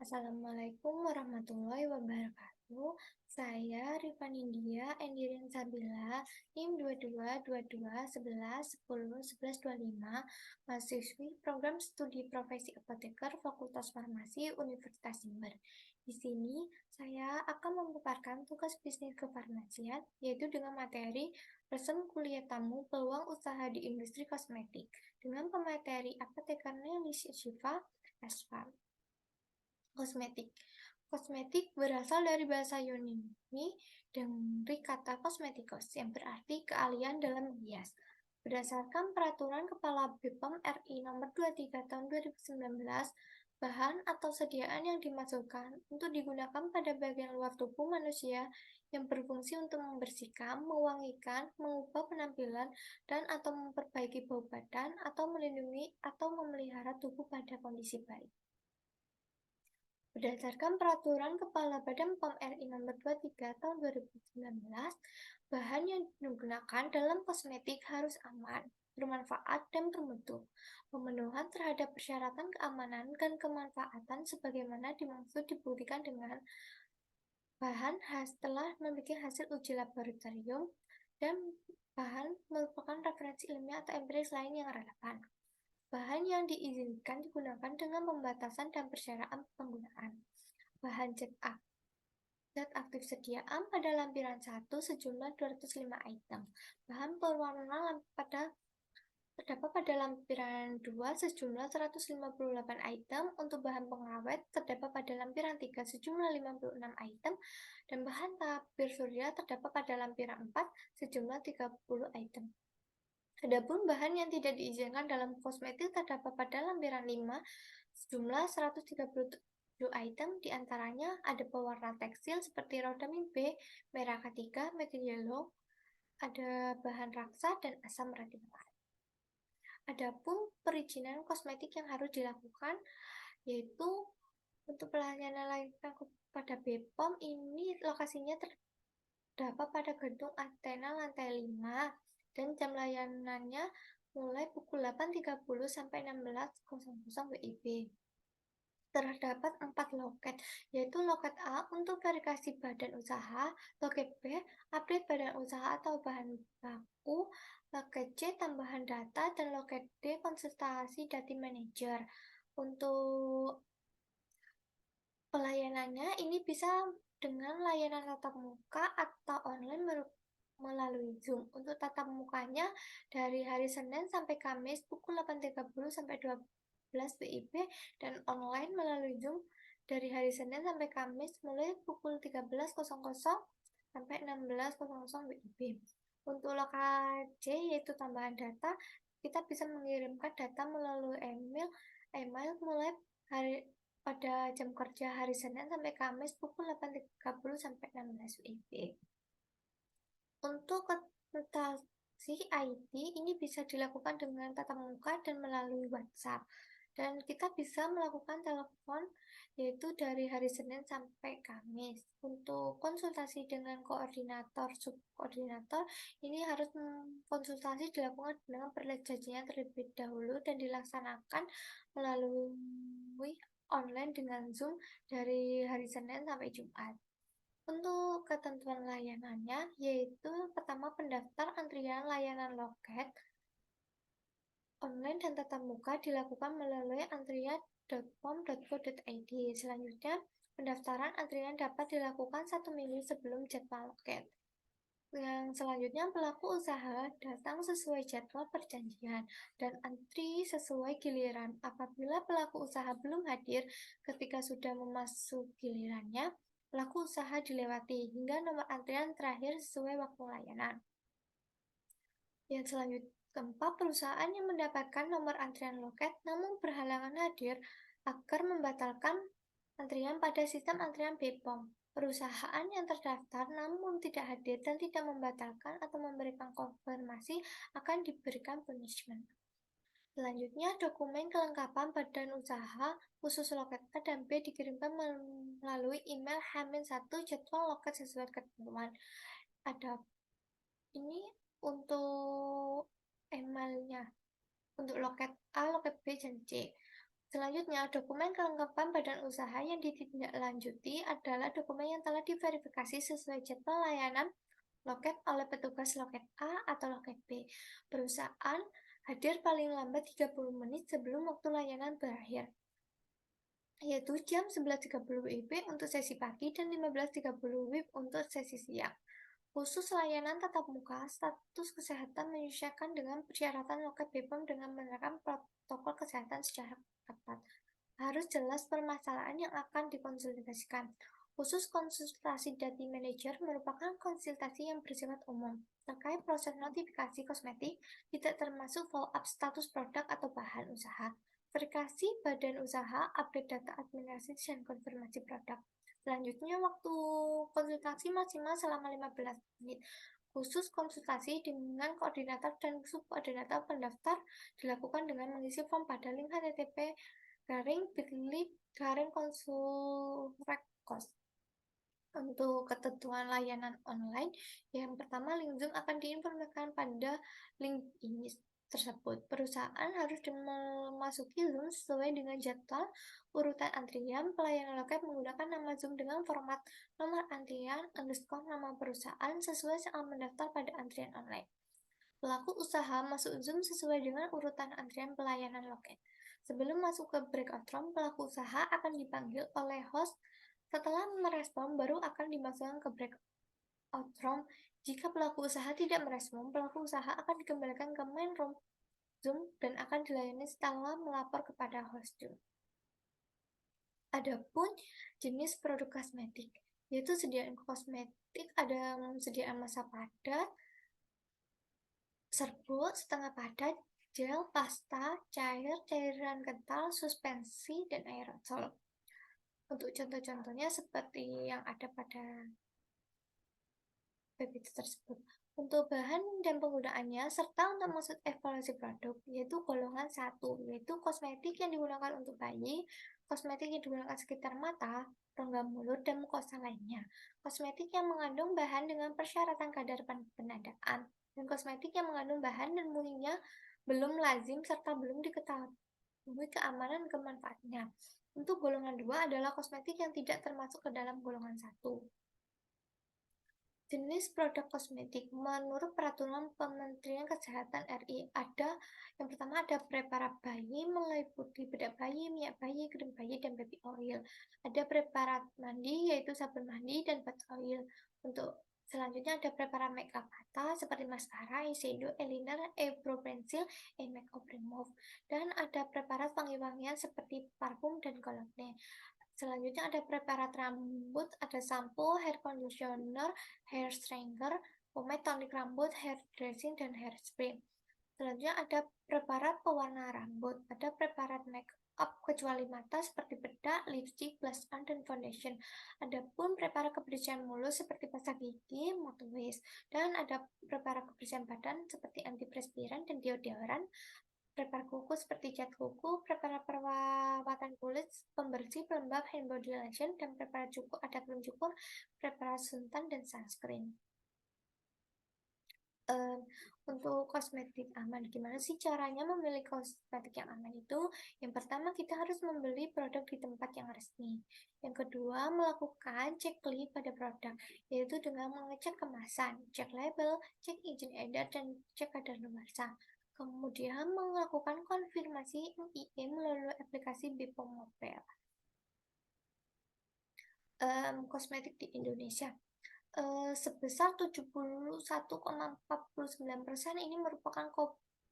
Assalamualaikum warahmatullahi wabarakatuh. Saya Rifan India Endirin Sabila, NIM 222211101125, mahasiswi Program Studi Profesi Apoteker Fakultas Farmasi Universitas Jember. Di sini saya akan memaparkan tugas bisnis kefarmasian, yaitu dengan materi resum kuliah tamu peluang usaha di industri kosmetik, dengan pemateri apoteker Nelly Syifa Asfal. Kosmetik. Kosmetik berasal dari bahasa Yunani dari kata kosmetikos yang berarti keahlian dalam menghias. Berdasarkan peraturan Kepala BPOM RI nomor 23 tahun 2019, bahan atau sediaan yang dimasukkan untuk digunakan pada bagian luar tubuh manusia yang berfungsi untuk membersihkan, mewangikan, mengubah penampilan, dan atau memperbaiki bau badan atau melindungi atau memelihara tubuh pada kondisi baik. Berdasarkan Peraturan Kepala Badan POM RI Nomor 23 Tahun 2019, bahan yang digunakan dalam kosmetik harus aman, bermanfaat, dan bermutu. Pemenuhan terhadap persyaratan keamanan dan kemanfaatan sebagaimana dimaksud dibuktikan dengan bahan setelah memiliki hasil uji laboratorium dan bahan merupakan referensi ilmiah atau empiris lain yang relevan. Bahan yang diizinkan digunakan dengan pembatasan dan persyarat penggunaan. Bahan zat aktif sediaan pada lampiran 1 sejumlah 205 item. Bahan berwarna terdapat pada lampiran 2 sejumlah 158 item. Untuk bahan pengawet terdapat pada lampiran 3 sejumlah 56 item. Dan bahan tabir surya terdapat pada lampiran 4 sejumlah 30 item. Adapun bahan yang tidak diizinkan dalam kosmetik terdapat pada lampiran 5 sejumlah 137 item, diantaranya ada pewarna tekstil seperti rodamin B, merah ketiga, methyl yellow, ada bahan raksa, dan asam radikal. Adapun perizinan kosmetik yang harus dilakukan yaitu untuk pelayanan layanan kepada BPOM ini lokasinya terdapat pada gedung Athena lantai 5 dan jam layanannya mulai pukul 8.30 sampai 16.00 WIB. Terdapat 4 loket, yaitu loket A untuk verifikasi badan usaha, loket B update badan usaha atau bahan baku, loket C tambahan data, dan loket D konsultasi data manager. Untuk pelayanannya ini bisa dengan layanan tatap muka atau online melalui Zoom. Untuk tatap mukanya dari hari Senin sampai Kamis pukul 8.30 sampai 12 WIB dan online melalui Zoom dari hari Senin sampai Kamis mulai pukul 13.00 sampai 16.00 WIB. Untuk lokasi C yaitu tambahan data, kita bisa mengirimkan data melalui email mulai pada jam kerja hari Senin sampai Kamis pukul 8.30 sampai 16 WIB. Untuk konsultasi IT ini bisa dilakukan dengan tatap muka dan melalui WhatsApp. Dan kita bisa melakukan telepon yaitu dari hari Senin sampai Kamis. Untuk konsultasi dengan koordinator, subkoordinator, ini harus konsultasi dilakukan dengan perjanjian terlebih dahulu dan dilaksanakan melalui online dengan Zoom dari hari Senin sampai Jumat. Untuk ketentuan layanannya, yaitu pertama pendaftar antrian layanan loket online dan tatap muka dilakukan melalui antrian.pom.go.id. Selanjutnya, pendaftaran antrian dapat dilakukan 1 minggu sebelum jadwal loket. Yang selanjutnya, pelaku usaha datang sesuai jadwal perjanjian dan antri sesuai giliran. Apabila pelaku usaha belum hadir ketika sudah memasuki gilirannya, pelaku usaha dilewati hingga nomor antrian terakhir sesuai waktu layanan. Yang selanjutnya, keempat, perusahaan yang mendapatkan nomor antrian loket namun berhalangan hadir agar membatalkan antrian pada sistem antrian BPOM. Perusahaan yang terdaftar namun tidak hadir dan tidak membatalkan atau memberikan konfirmasi akan diberikan punishment. Selanjutnya, dokumen kelengkapan badan usaha khusus loket A dan B dikirimkan melalui email H-1 jadwal loket sesuai ketentuan. Ada ini untuk emailnya untuk loket A, loket B, dan C. Selanjutnya, dokumen kelengkapan badan usaha yang ditindaklanjuti adalah dokumen yang telah diverifikasi sesuai jadwal layanan loket oleh petugas loket A atau loket B. Perusahaan hadir paling lambat 30 menit sebelum waktu layanan berakhir, yaitu jam 11.30 WIB untuk sesi pagi dan 15.30 WIB untuk sesi siang. Khusus layanan tatap muka, status kesehatan menyesuaikan dengan persyaratan loket BPOM dengan menerapkan protokol kesehatan secara ketat. Harus jelas permasalahan yang akan dikonsultasikan. Khusus konsultasi data manager merupakan konsultasi yang bersifat umum. Terkait proses notifikasi kosmetik, tidak termasuk follow-up status produk atau bahan usaha. Verifikasi badan usaha, update data administrasi, dan konfirmasi produk. Selanjutnya, waktu konsultasi maksimal selama 15 menit. Khusus konsultasi dengan koordinator dan subkoordinator pendaftar dilakukan dengan mengisi form pada link http://bit.ly/konsulrekos. Untuk ketentuan layanan online, yang pertama, link Zoom akan diinformasikan pada link ini tersebut. Perusahaan harus memasuki Zoom sesuai dengan jadwal urutan antrian. Pelayanan loket menggunakan nama Zoom dengan format nomor antrian _ nama perusahaan sesuai saat mendaftar pada antrian online. Pelaku usaha masuk Zoom sesuai dengan urutan antrian pelayanan loket. Sebelum masuk ke breakout room, pelaku usaha akan dipanggil oleh host. Setelah merespon, baru akan dimasukkan ke breakout room. Jika pelaku usaha tidak merespon, pelaku usaha akan dikembalikan ke main room Zoom dan akan dilayani setelah melapor kepada host Zoom. Adapun jenis produk kosmetik, yaitu sediaan kosmetik ada sediaan masa padat, serbuk, setengah padat, gel, pasta, cair, cairan kental, suspensi, dan aerosol. Untuk contoh-contohnya seperti yang ada pada web itu tersebut. Untuk bahan dan penggunaannya, serta untuk maksud evaluasi produk, yaitu golongan 1, yaitu kosmetik yang digunakan untuk bayi, kosmetik yang digunakan sekitar mata, rongga mulut, dan mukosa lainnya, kosmetik yang mengandung bahan dengan persyaratan kadar penadaan, dan kosmetik yang mengandung bahan dan mulinya belum lazim serta belum diketahui keamanan dan kemanfaatnya. Untuk golongan 2 adalah kosmetik yang tidak termasuk ke dalam golongan 1. Jenis produk kosmetik menurut Peraturan Kementerian Kesehatan RI yang pertama ada preparat bayi, meliputi bedak bayi, minyak bayi, krim bayi, dan baby oil. Ada preparat mandi yaitu sabun mandi dan bath oil. Untuk selanjutnya ada preparat makeup mata seperti maskara, eyeshadow, eyeliner, eyebrow pencil, and makeup remove. Dan ada preparat wangi-wangian seperti parfum dan cologne. Selanjutnya ada preparat rambut, ada sampo, hair conditioner, hair straightener, pomade, tonik rambut, hair dressing, dan hairspray. Selanjutnya ada preparat pewarna rambut, ada preparat make up kecuali mata seperti bedak, lipstick, blush on, dan foundation. Adapun preparat kebersihan mulut seperti pasta gigi, mouthwash, dan ada preparat kebersihan badan seperti antiperspiran dan deodoran. Preparat kuku seperti cat kuku, preparat perawatan kulit, pembersih, pelembab, hand body lotion, dan preparat cukur, ada krim cukur, preparat suntan, dan sunscreen. Untuk kosmetik aman, gimana sih caranya memilih kosmetik yang aman itu? Yang pertama, kita harus membeli produk di tempat yang resmi. Yang kedua, melakukan checklist pada produk, yaitu dengan mengecek kemasan, cek label, cek izin edar, dan cek kadar luarsa. Kemudian melakukan konfirmasi MIE melalui aplikasi BPOM Mobile. Kosmetik di Indonesia sebesar 71,49% ini merupakan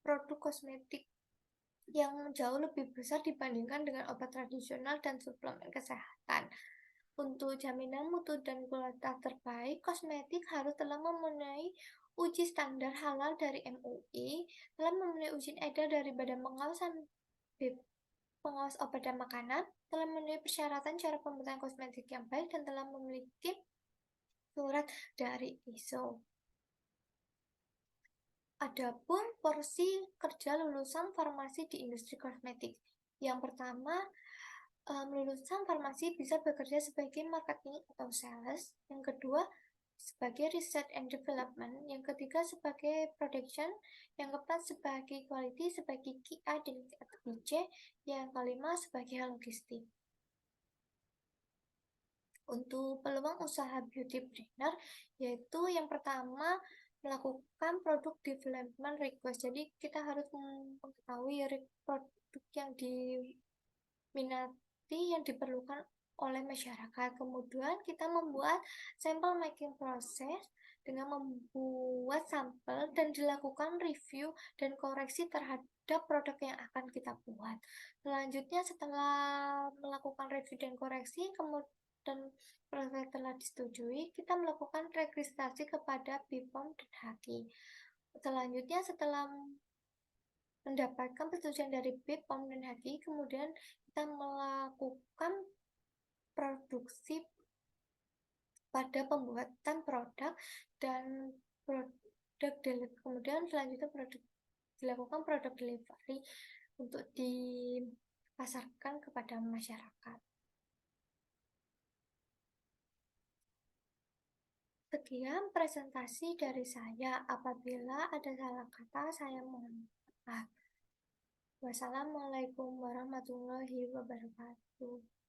produk kosmetik yang jauh lebih besar dibandingkan dengan obat tradisional dan suplemen kesehatan. Untuk jaminan mutu dan kualitas terbaik, kosmetik harus telah memenuhi uji standar halal dari MUI, telah memenuhi izin edar dari Badan Pengawas Obat dan Makanan, telah memenuhi persyaratan cara pembuatan kosmetik yang baik, dan telah memiliki surat dari ISO. Adapun porsi kerja lulusan farmasi di industri kosmetik. Yang pertama, lulusan farmasi bisa bekerja sebagai marketing atau sales. Yang kedua, sebagai research and development, yang ketiga sebagai production, yang keempat sebagai quality, sebagai QA dan atau QC, yang kelima sebagai logistik. Untuk peluang usaha beauty planner, yaitu yang pertama melakukan produk development request. Jadi kita harus mengetahui produk yang diminati, yang diperlukan oleh masyarakat. Kemudian kita membuat sampel making process dengan membuat sampel dan dilakukan review dan koreksi terhadap produk yang akan kita buat. Selanjutnya setelah melakukan review dan koreksi, kemudian proses telah disetujui, kita melakukan registrasi kepada BPOM dan HAKI. Selanjutnya setelah mendapatkan persetujuan dari BPOM dan HAKI, kemudian kita melakukan produksi pada pembuatan produk dan kemudian selanjutnya dilakukan produk delivery untuk dipasarkan kepada masyarakat. Sekian presentasi dari saya. Apabila ada salah kata, saya mohon maaf. Wassalamualaikum warahmatullahi wabarakatuh.